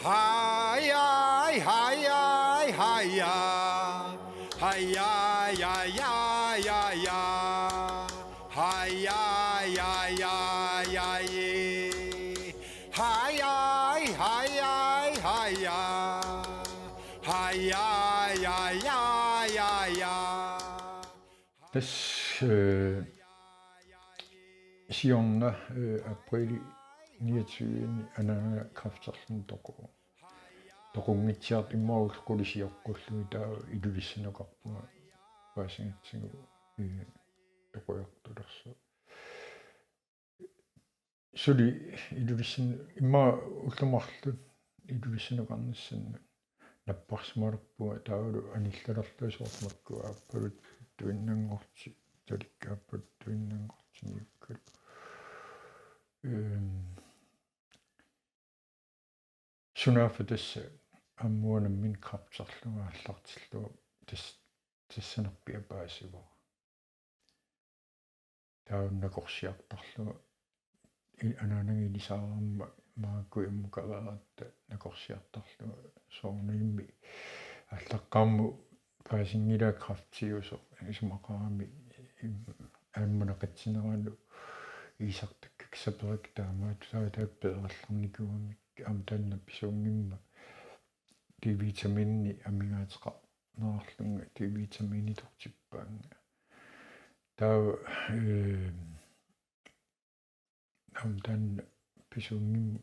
Hi, hi, hi, hi, hi, hi, ya, ya, ya, ya, ya. Hi, ya, ya, ya, ya, ye. Hi, hi, hi, hi, hi, ya. Hi, ya, ya, ya, ya, ya. Das siorna april 29 anana krafterlun toqungitsiart immorullqulisiorqullu taa ilulissanuqarpunga paasingatsigu toquyartulersu suli ilulissin imma ullumarlut ilulissanuqarnissanna наппарсималерпуга таавалу анилlalерлуисуармакку ааппалут туиннангорти таликкааппут туиннангортиниуккалу сунафа тасса аммуанам мин крапсарлуга аллартиллуга тассанерпиа паасиваа тауннакорсиартарлуга анаананги лисаарамма маакку иммукаваратта накорсиартарлуга соорнилимми аллаққарму паасингила крафтиусо исумақарами ааммунақатсинералу исартаккак саперик таамаат тааппеералларникуамик амтанна писуунгимма ди-витаминни амингаатеқа наарлунга ди-витамини тортиппаанга таа амтанна писуунгимма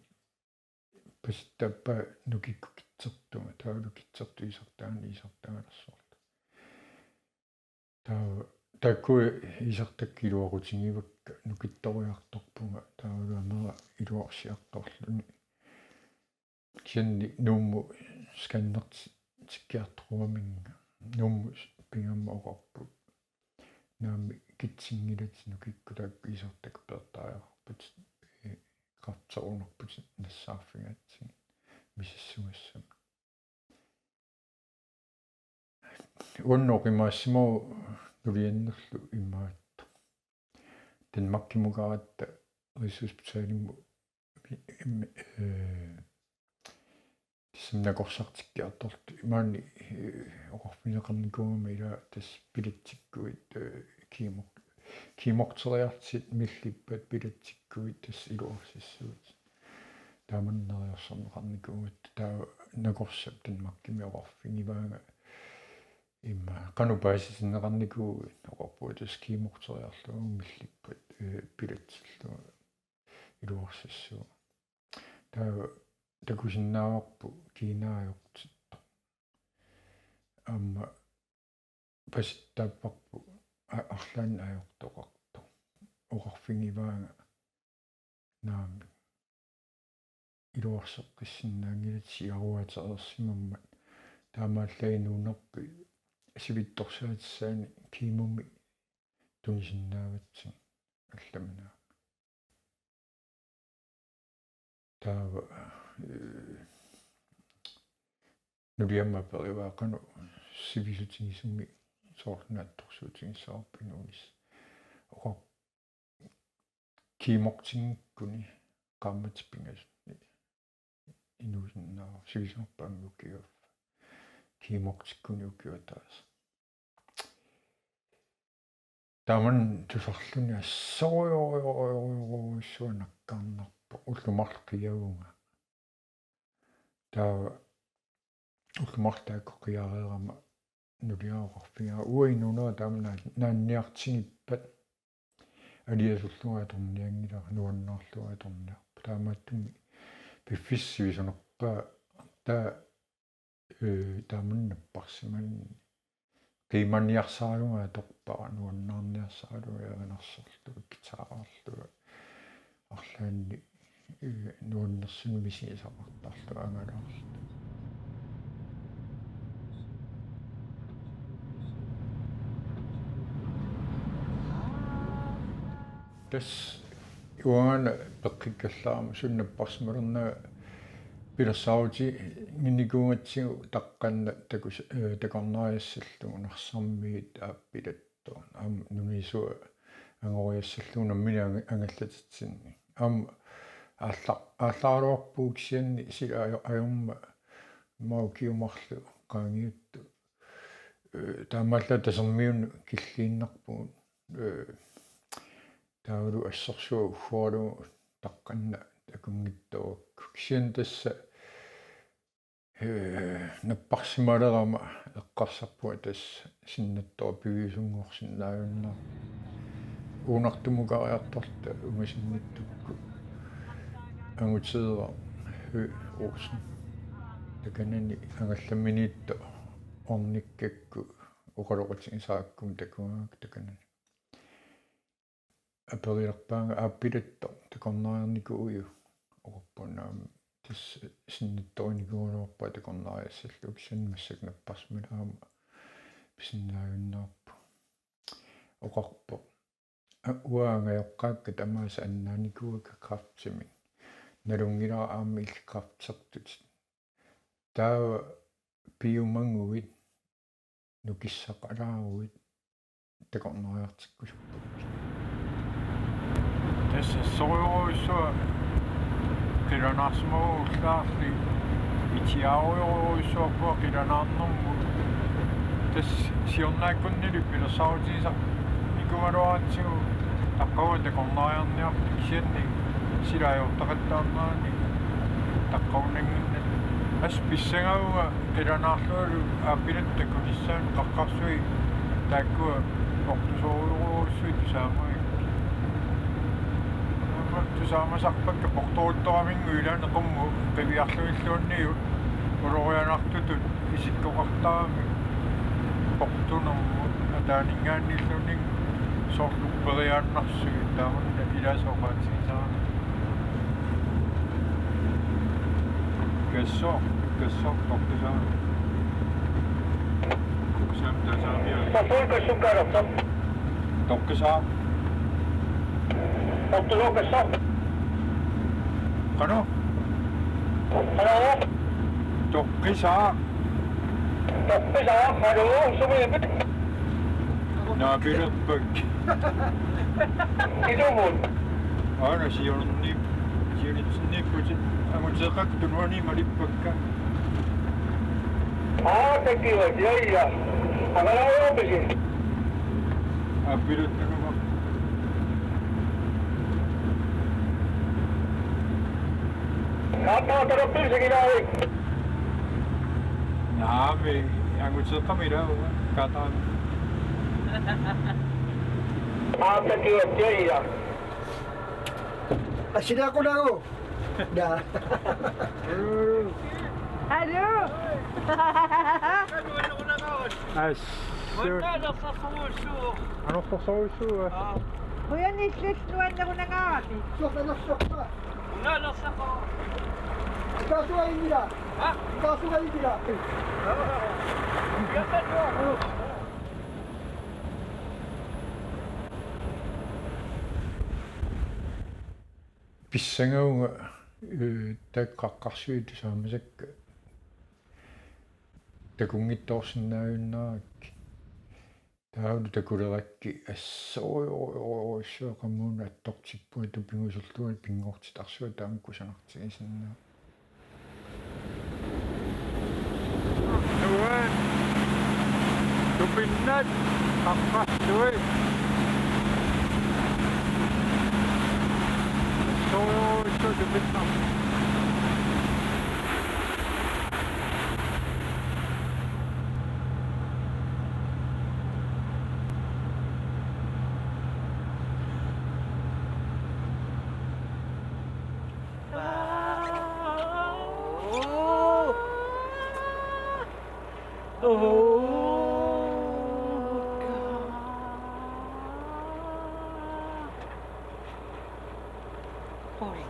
пастаппа нукиккукитсертунга таалукитсерту исартаангалерсоорла таа таккуи исартаккилуарутингивакка нукитториарторпунга таалуамера илуарсиарторлуни кианни нуумму сканнерти тиккиарторуаминга нуумму пингамма оqarpu наами китсингилати нукикку таакку исартак пертаажарпут крафтсорунерпут нассаарфигаатсин мисассугассам уннокимаассимо нулианнерлу имаатто Danmarkимугаратта Rigshospitalimmu тисимнакорсартиккиарторту имаани оқорфинеқарникуугама ила тас пилатсиккуит кимортериартит миллиппат пилатсиккуит тас илуарсиссуут тааманнериорсорнеқарникуугат таа накорсап Danmarkими оқорфингиваага имма канупаасисиннеқарникуугут оқорпуа тас кимортериарлугу миллиппат пилатсиллуга илуарсиссуа таа такусиннааварпу кинаажортитто амма паситтааппарпу арлаан аажортоқарто оқарфингиваага наами илуарсеққиссиннаангилат сиаруатерерсимаммат таамааллагинуунерпи сивитторсаатсаани кимуми тунисиннааватсин алламнаа таава нулиамма периваақану сивисутигисумми соорнаатторсуутигиссаарпинуунис оқор кимортингкуни qaammatipingasutni inuusinnaa сивисорпаангуккигав кимортиккуни уккиутаас таман тусарлуни ассориориориориуссуанаккаарнарпо уллумарлеқиагунга таа уллумарлааккоқиареерама нулиаоқарфига уинунаа таамна наанниартигиппат алиасуллугаторниангилаа нуаннаарлугаторниарпа таамааттуми пиффиссивисунерпаа таа тааманнаппарсиманни qimaniarsaarunga torpara nuannаарniarsaarunga yaanarsorlu gitaaраарлуга арлаанни нуаннерсун мисисақартарлу ангалаарлу тас юана пеққиккаллаарма суннаппарсималернаа пилерсаути гинникуунгатсигу таққанна такус такорнаариассаллугу нарсармиит ааппилатту аама нунисуа ангориассаллугу наммини ангаллатитсинни аама ааллааруарпууксианни сила ajorma маукиумарлу qaangiuttu таамаалла тасермиун киллииннарпугут таавалу ассерсуа уффуалу таққанна такунгиттуакку кисиан тасса наппарсималерама эққарсарпуа тасса синнаттора пивисунгорсиннааюннаа уунартумукариарторта умасинниттукку ангутсеера орсен таканани ангалламминиитто орниккакку оқалоқатсигисааккум такуаак таканани апериарпаанга ааппилатто такорнариарнику уйу оқорпунаам тас синнатториникуунуарпа такорнариассаллу киссан массакнаппарсмалаама писиннааюннаарпу оқарпо уаангаёққаакка тамааса аннааникуака крафтсими налунгилаа аами крафтсертут таа пиумангуит нукиссақалааруит такорнариартиккусуппут тасса соруйсуа киланарсмоуллаарли итиаруйоруйсуарпуа киланаарнэрму тас сиорнааккуннили пилерсаутиса никумалуаатсигу таққава такорнариарниарти кисианни силаajortaqattaarnaani taqqornanginna as pissangauga qilanaarlualu aappilattaku kissaan qaqqarsui taakkua ortusoruurussui tusaamui tusaamasarpakka portoruttaramingu ilaneqummu qaviarlugilluunniu ulorianartutut isikkoqartaami portunermu ataaningaannillunning sorlupperiaannarsugi taamunna ilasoqaatigisaana Qu'est-ce que Amutseqaqtunuani malipakka takiwa tiaya agalaopisi apiluttunuga kaataatarappilsiginaavi naami angutseqamilauga kataan takiwa tiaya Asinakunago. Da. Hallo. As. Ano po so? Kuya nislis nuan na ko na nga. Sok pa. Una sa ko. Ikasuhay nila. Ha? Ikasuhay nila. Pissangauga taqqaqqarsuit saamisakka takungittorsinnaayunnarak taavlu takulerakki assooruissuaqamuuna attortippuа tupinguserluani pingortitarsua taamukkusanartigisinna nuan tupinnat qaqqartui so the big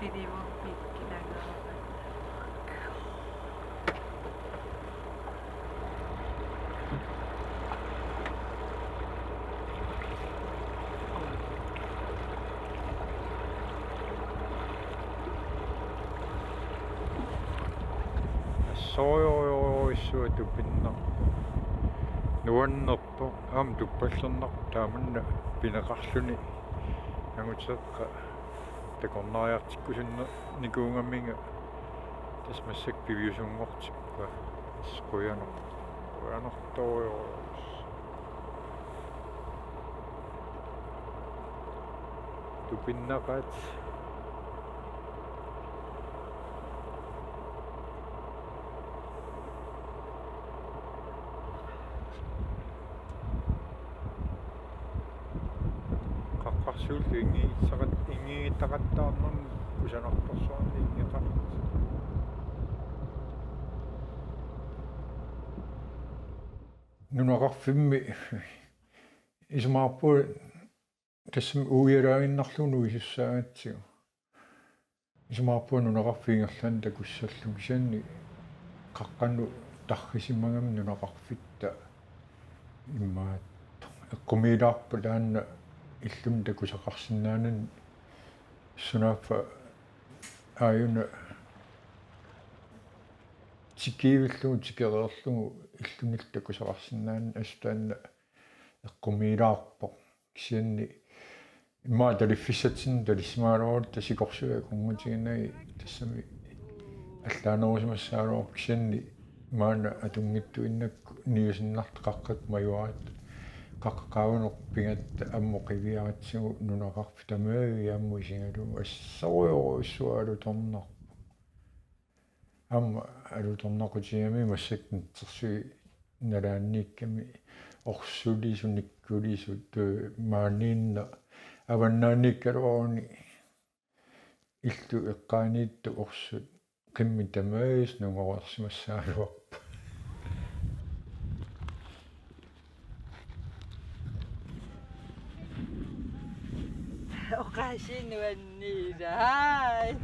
Hindi mo ginagawa. soojusua tupinna nuannerpo aam tuppallernar taamanna pineqarluni angutseqqa такорнариартиккусунна никуунгамминга тасмассак пивиусунгортиппа скуянорториорус тупиннақат qaqqarsuullu ingigitaqattaarnam kusanartorsuarni ingeqart nunaqarfimmi isumaarpu тассам уиалаагиннарлуну исуссаагатсигу исумаарпуу нунеқарфиингерлан такуссаллу кисаанни қаққану таррисимагам нунеқарфитта иммаат эққумилаарпу таанна иллум такусақарсинаанан сунааффа ааюна тикиивиллугу тикереерлугу иллунил такусақарсинаан астаанна эққумилаарпо кисианни имаа талиффиссатсин талиссимаалуарут тасикорсуя кунгутигиннаги тассами аллаанерусимассаалуар кисианни маана атунгитту иннакку ниусиннартеқаққат маюаат қаққаавунеқ пингатта аммо қивиаратсигу нунеқарфи тамааги амму исингалу ассаруйоруссуалу торнарпу амма алуторнақутигами массакнитсерсуи налаанникками орсулисуниккулису ту маанинна аваннааниккалуарни иллу эққааниитту орсут қимми тамаагис нунгоруарсимассаалуарпа Oqashinuanniila hai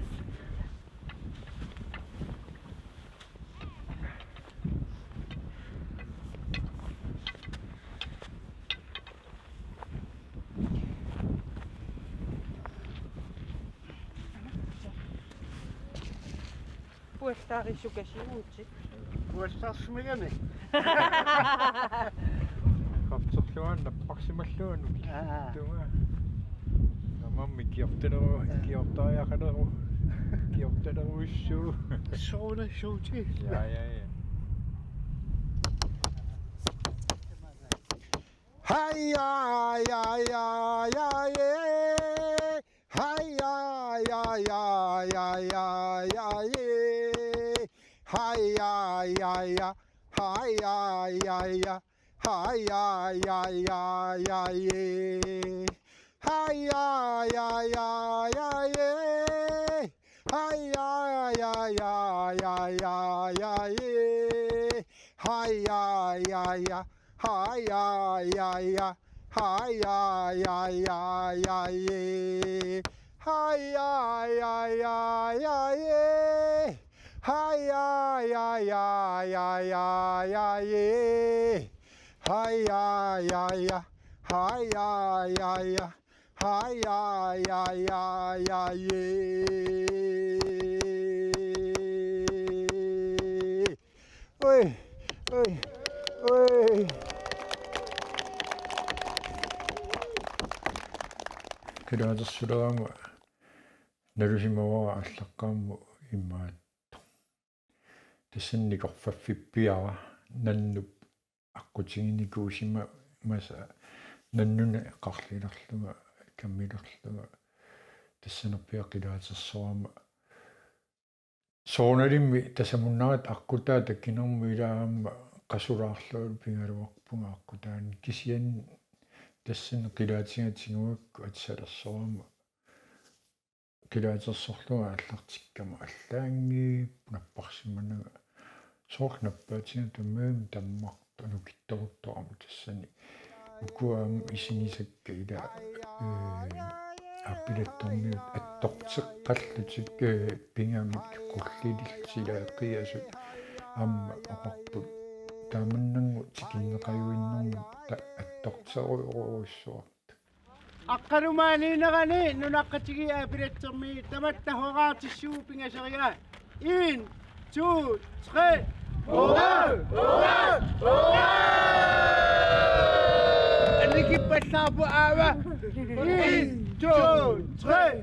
Puestarisukasiuutsi Puestarsumigami. qafterluan nappaqsimalluanu tunga mammi kiortaajaqaleru kiortaleruissuu Sona suuti. ja Hiya ya ya ya yeah. Hiya ya ya ya ya ya yeah. Hiya ya ya hiya ya ya hiya ya ya ya yeah. Hiya ya ya ya yeah. Hiya ya ya ya ya ya yeah. Hiya ya ya hi ya ya ya hi ya ya ya ya yeah. Hi ya ya ya ya yeah. Hi ya ya ya ya ya ya yeah. Hi ya ya ya hi ya ya ya hi ya ya ya ya yeah. Oi oi oi килаатэрсулерама налусимавара аллаққаамму иммаатто тассанникорфаффиппиара наннуп аққутигиникуусима маса наннуна эққарлилерлуга каммилерлуга тассанерпиа килаатерсорама сооналимми тасамуннарат аққутаа таккинерму илааамма қасулаарлугу пингалуарпунга аққутаани кисиан тассана килаатингатсигуакку атсалерсорама килаатерсорлуга аллартиккама аллаангиип наппарсиманага соорнаппаатига туммаам таммарто нукитторутторама тассани укуаам исинисакка ила аппилатторниут аттортеққаллутик пингамик куллилиллсилаақиасут аама оқарпут тааманнангу тикиннеқаюиннэрму аттортеруйоруссуарта Аққарумаанинерани нунаққатиги апилатсерми таматта хораатиссуу пингасерига 1 2 3 Анникиппаллаарпу аава 1 2 3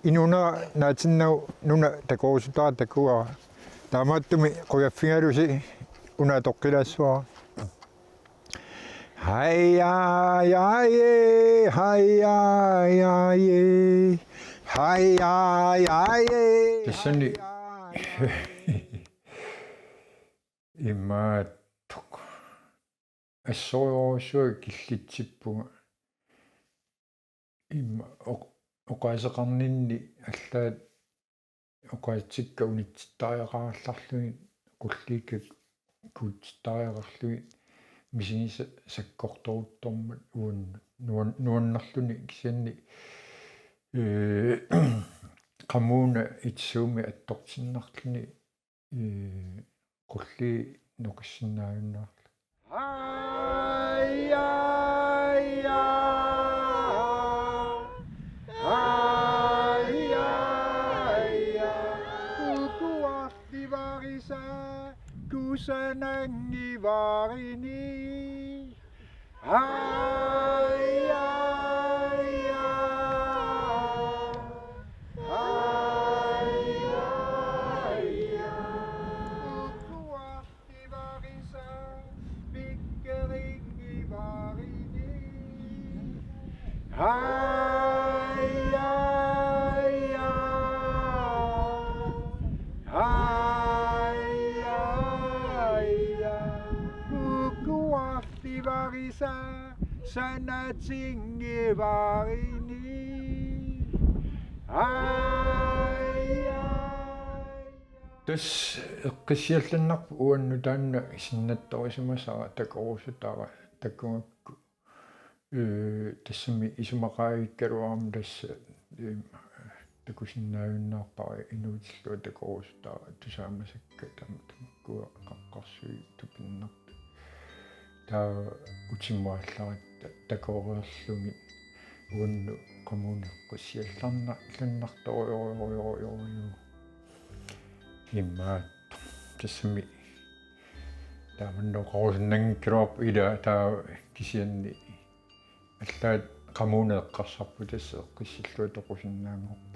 inuna naatinau nuna takosutaa takua taamattumi qoyaffingalusi una toqqilassua hayya ya ye hayya ya ye hayya ya ye тассани имаат ассориорсуа киллитсиппуга имма оқаасеқарнинни аллаат оқаатикка унитситтариақаралларлуги қуллиикка куутситтариақарлуги мисигиса саккорторуттормат нуаннарлуни кисианни qammuuna itsuumi attортиннарлуни qulli noqissinnaayunnaarlu hayya ya hayya ya kukuahti varisa kusanangi varini hayya ya hayya ya kukuahti varisa pikkeringi varini hayya ya hayya ya kukuahti varisa sanatsingi varini hayya тас эққиссиалланнарпу уанну таанна синнатторисимасара такорусутара таккугакку тассами исумақаавиккалуарам тасса такусиннааюннаарпара инуутиллуа такорусутара тусаамасакка тамаккуа қаққарсуи тупиннарту таа утиммаалларатта такоориерлуги уанну коммунеққиссиалларна луннарториориориориорио иммаат тассами тааманноқорусиннангкилуарпу ила таа кисианни аллаат qammuuneqqarsarpu tassa eqqissillua toqusиннаангоқ